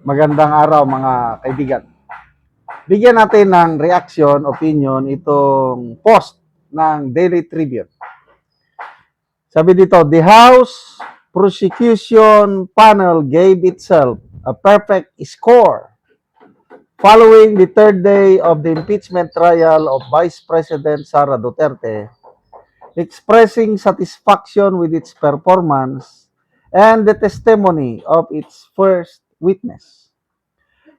Magandang araw mga kaibigan. Bigyan natin ng reaction, opinion itong post ng Daily Tribune. Sabi dito, the House Prosecution Panel gave itself a perfect score following the third day of the impeachment trial of Vice President Sara Duterte, expressing satisfaction with its performance and the testimony of its first witness.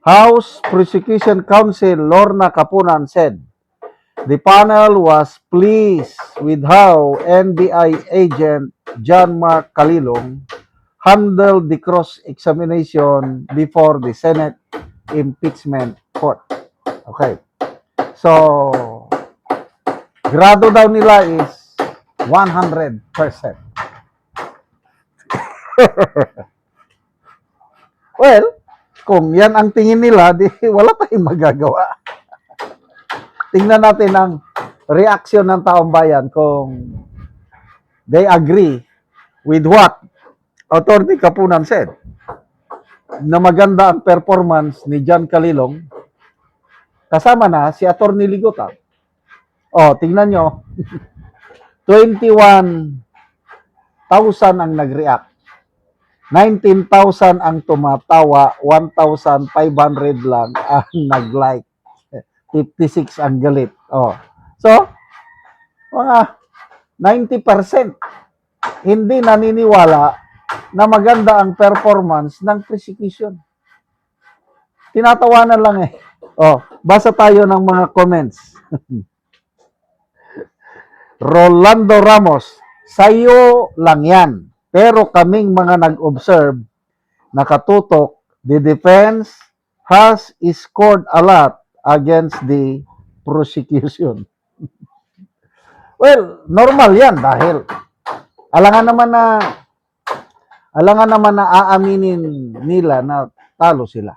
House Prosecution Counsel Lorna Capunan said the panel was pleased with how NBI agent John Mark Calilong handled the cross-examination before the Senate impeachment court. Okay. So, grado daw nila is 100%. Well, kung yan ang tingin nila, di wala tayong magagawa. Tingnan natin ang reaksyon ng taong bayan kung they agree with what Atty. Capunan said, na maganda ang performance ni John Calilong, kasama na si Atty. Ligotan. Tingnan nyo, 21,000 ang nag-react. 19,000 ang tumatawa, 1,500 lang ang nag-like. 56 ang galit. So, mga 90% hindi naniniwala na maganda ang performance ng prosecution. Tinatawanan lang eh. Basa tayo ng mga comments. Rolando Ramos, sayo lang yan. Pero kaming mga nag-observe, nakatutok, the defense has scored a lot against the prosecution. Well, normal yan dahil alangan naman na aaminin nila na talo sila.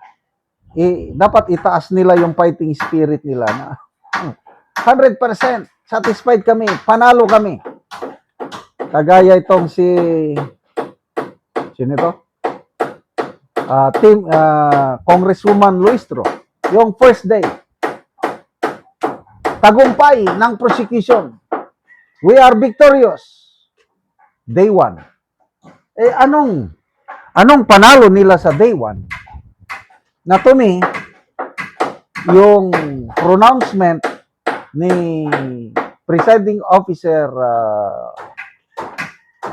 Dapat itaas nila yung fighting spirit nila na 100% satisfied kami, panalo kami. Kagaya itong sino ito? Congresswoman Luistro, yung first day, tagumpay ng prosecution. We are victorious. Day 1. Anong panalo nila sa day 1? Na to me, yung pronouncement ni presiding officer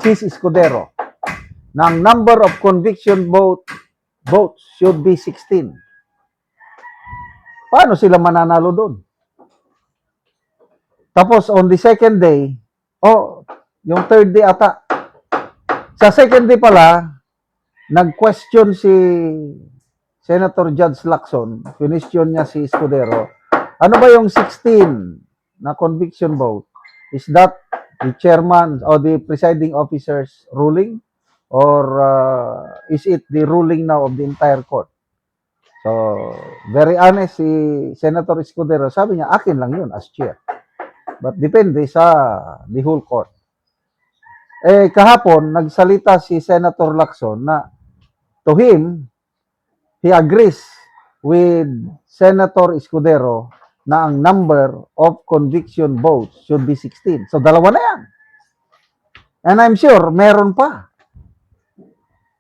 Chis Escudero ng number of conviction votes should be 16. Paano sila mananalo doon? Tapos on the second day, yung third day ata, sa second day pala, nag-question si Senator Judge Lacson, question niya si Escudero, ano ba yung 16 na conviction vote? Is that the chairman or the presiding officer's ruling? Or is it the ruling now of the entire court? So, very honest si Senator Escudero, sabi niya, akin lang yun as chair. But depende sa the whole court. Kahapon, nagsalita si Senator Lacson na to him, he agrees with Senator Escudero na ang number of conviction votes should be 16. So, dalawa na yan. And I'm sure, meron pa.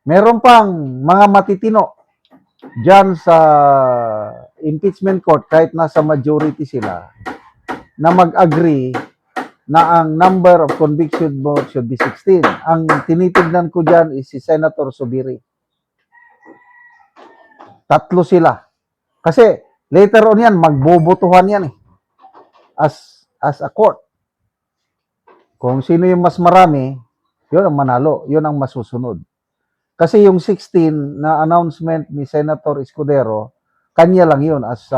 Meron pang mga matitino dyan sa impeachment court, kahit nasa majority sila, na mag-agree na ang number of conviction votes should be 16. Ang tinitignan ko dyan is si Senator Zubiri. Tatlo sila. Kasi later on yan, magbobotohan yan as a court. Kung sino yung mas marami, yun ang manalo, yun ang masusunod. Kasi yung 16 na announcement ni Senator Escudero, kanya lang yun as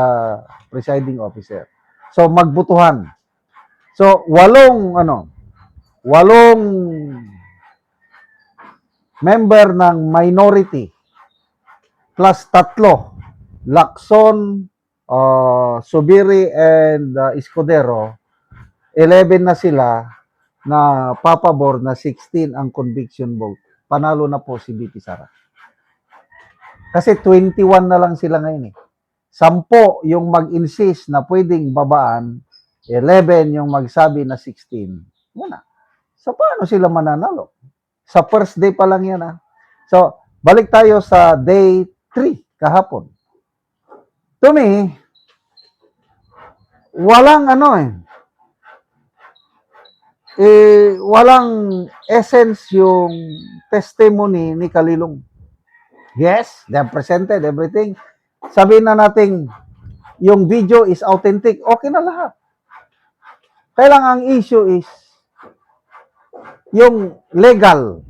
presiding officer. So, magbutuhan. So, walong member ng minority plus tatlo, Lacson, Zubiri, and Escudero, 11 na sila na papabor na 16 ang conviction vote. Panalo na po si BP Sara. Kasi 21 na lang sila ngayon eh. 10 yung mag-insist na pwedeng babaan, 11 yung magsabi na 16. Yan na. So, paano sila mananalo? Sa first day pa lang yan ah. So, balik tayo sa day 3 kahapon. To me, walang walang essence yung testimony ni Kalilong. Yes, they have presented everything. Sabihin na natin, yung video is authentic, okay na lahat. Kaya lang ang issue is, yung legal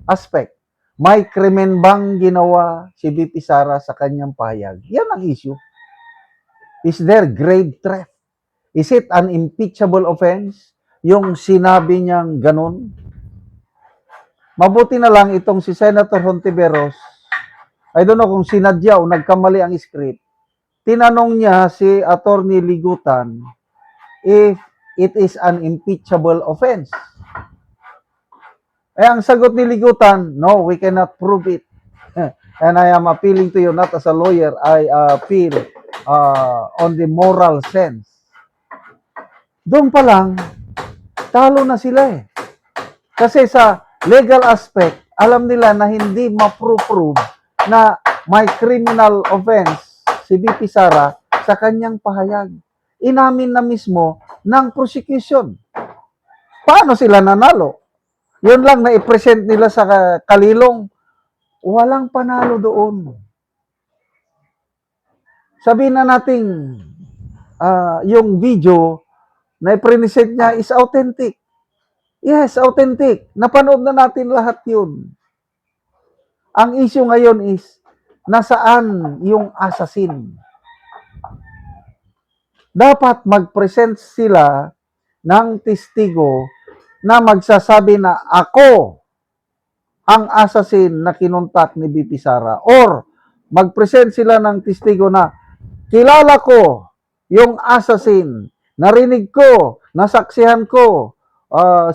aspect. May krimen bang ginawa si BP Sara sa kanyang pahayag? Yan ang issue. Is there grave threat? Is it an impeachable offense? Yung sinabi niyang ganun? Mabuti na lang itong si Senator Hontiveros, I don't know kung sinadya o nagkamali ang script, tinanong niya si Attorney Ligutan if it is an impeachable offense. Eh, ang sagot ni Ligutan, no, we cannot prove it. And I am appealing to you, not as a lawyer, I appeal on the moral sense. Doon pa lang, talo na sila eh. Kasi sa legal aspect, alam nila na hindi ma-prove na may criminal offense si BP Sara sa kanyang pahayag. Inamin na mismo ng prosecution. Paano sila nanalo? Yun lang na i-present nila sa Kalilong. Walang panalo doon. Sabihin na natin, yung video na i-present niya is authentic. Yes, authentic. Napanood na natin lahat yun. Ang issue ngayon is, nasaan yung assassin? Dapat mag-present sila ng testigo na magsasabi na ako ang assassin na kinontak ni BP Sara. Or mag-present sila ng testigo na kilala ko yung assassin, narinig ko, nasaksihan ko,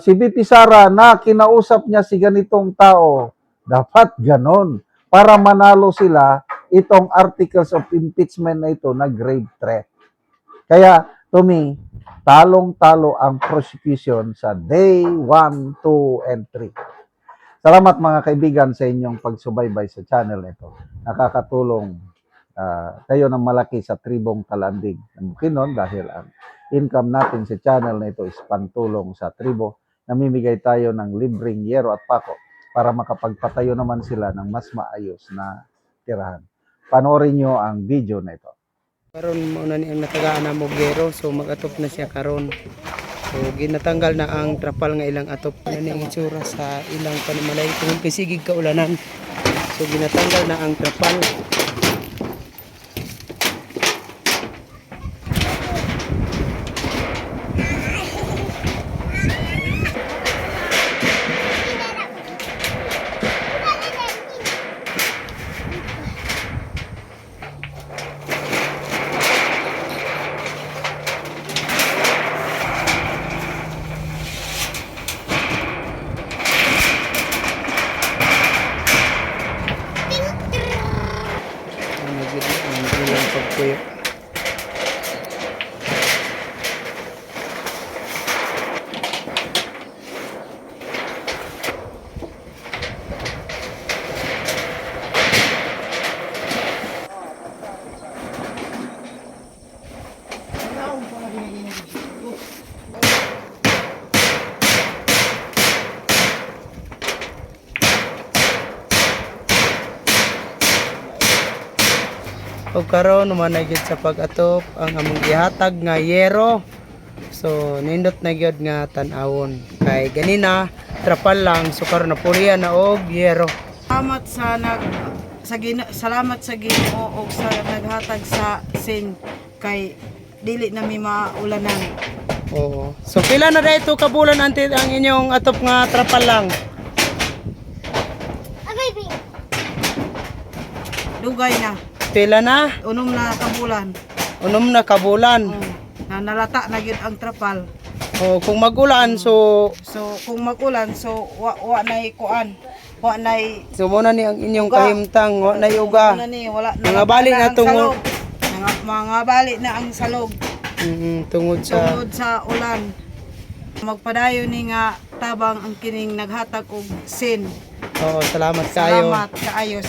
si BP Sara na kinausap niya si ganitong tao. Dapat ganon para manalo sila itong articles of impeachment na ito na grave threat. Kaya, to me, talong-talo ang prosecution sa day 1, 2, and 3. Salamat mga kaibigan sa inyong pagsubaybay sa channel ito. Nakakatulong kayo ng malaki sa tribong Talandig ng Bukidnon dahil ang income natin sa channel na ito is pantulong sa tribo. Namimigay tayo ng libreng yero at pako para makapagpatayo naman sila ng mas maayos na tirahan. Panoorin nyo ang video na ito. Karon mo na ni ang natagaan na Moguero, so mag-atop na siya karon. So ginatanggal na ang trapal nga ilang atop na ni itsura sa ilang panimalay kung kisigig kaulanan. So ginatanggal na ang trapal. Ang ilang pagpuyo. O karon naman na gyud sa pag-atop ang among gihatag nga yero. So nindot na gyud nga tan-awon. Kay ganina trapal lang so karon napurihan na og yero. Salamat sa Ginoo og sa naghatag sa sin kay dili na mi maulanan. Oo. So pila na dayto ka bulan anti ang inyong atop nga trapal lang? Dugay na. Pila na? Unom na kabulan. Unom na kabulan. Na nalata na gyud ang trapal. Oh, kung magulan so kung magulan so wa na kuan. wa nay So muna ni ang inyong Uga. kahimtang, wa na yuga. wala ni wala Mga bali na ang tungod. salog. Mga bali na ang salog Tungod sa tungod sa ulan. Magpadayon ni nga tabang ang kining naghatag og sin. Oo, salamat kayo. Salamat kaayo